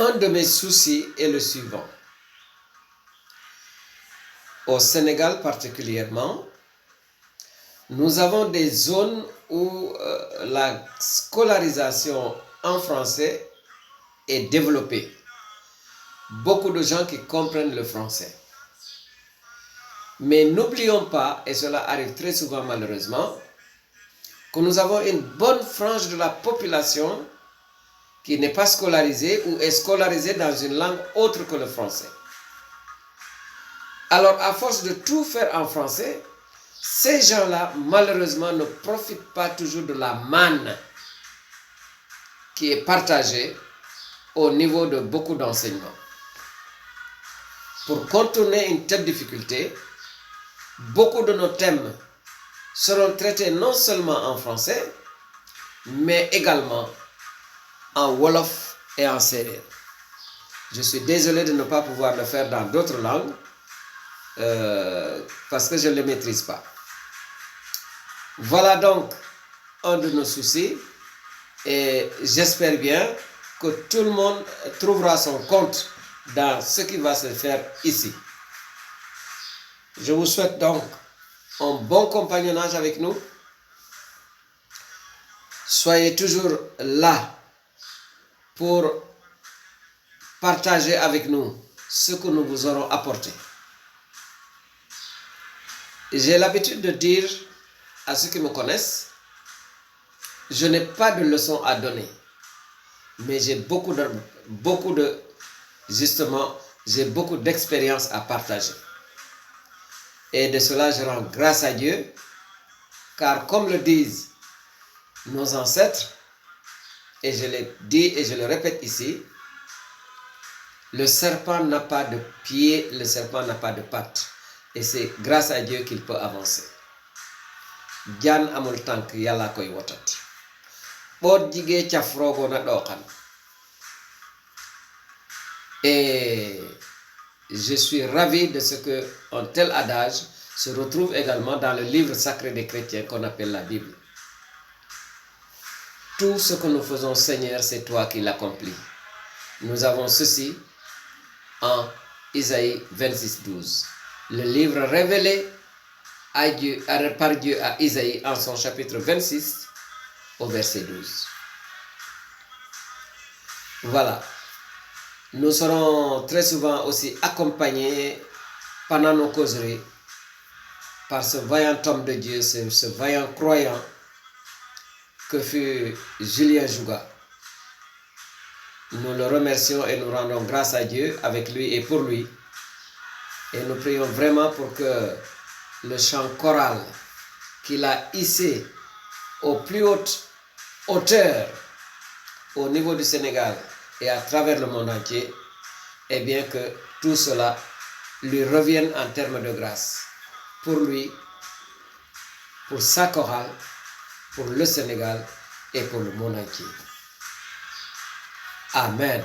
Un de mes soucis est le suivant. Au Sénégal particulièrement, nous avons des zones où la scolarisation en français est développée. Beaucoup de gens qui comprennent le français. Mais n'oublions pas, et cela arrive très souvent malheureusement, que nous avons une bonne frange de la population qui n'est pas scolarisée ou est scolarisée dans une langue autre que le français. Alors, à force de tout faire en français, ces gens-là, malheureusement, ne profitent pas toujours de la manne qui est partagée au niveau de beaucoup d'enseignements. Pour contourner une telle difficulté, beaucoup de nos thèmes seront traités non seulement en français, mais également en Wolof et en Sérère. Je suis désolé de ne pas pouvoir le faire dans d'autres langues parce que je ne les maîtrise pas. Voilà donc un de nos soucis et j'espère bien que tout le monde trouvera son compte dans ce qui va se faire ici. Je vous souhaite donc un bon compagnonnage avec nous. Soyez toujours là pour partager avec nous ce que nous vous aurons apporté. J'ai l'habitude de dire à ceux qui me connaissent, je n'ai pas de leçons à donner, mais j'ai beaucoup d'expérience à partager. Et de cela, je rends grâce à Dieu, car comme le disent nos ancêtres, et je l'ai dit et je le répète ici, le serpent n'a pas de pied, le serpent n'a pas de pattes. Et c'est grâce à Dieu qu'il peut avancer. Jaan amul tànk yàlla koy wotat. Boot jigee caf roogo na dooxan. Et je suis ravi de ce qu'un tel adage se retrouve également dans le livre sacré des chrétiens qu'on appelle la Bible. Tout ce que nous faisons, Seigneur, c'est toi qui l'accomplis. Nous avons ceci en Isaïe 26, 12. Le livre révélé par Dieu à Isaïe en son chapitre 26 au verset 12. Voilà. Nous serons très souvent aussi accompagnés pendant nos causeries par ce vaillant homme de Dieu, ce vaillant croyant que fut Julien Jouga. Nous le remercions et nous rendons grâce à Dieu avec lui et pour lui. Et nous prions vraiment pour que le chant choral qu'il a hissé aux plus hautes hauteurs au niveau du Sénégal et à travers le monde entier, eh bien que tout cela lui revienne en termes de grâce. Pour lui, pour sa chorale, pour le Sénégal et pour le monde entier. Amen.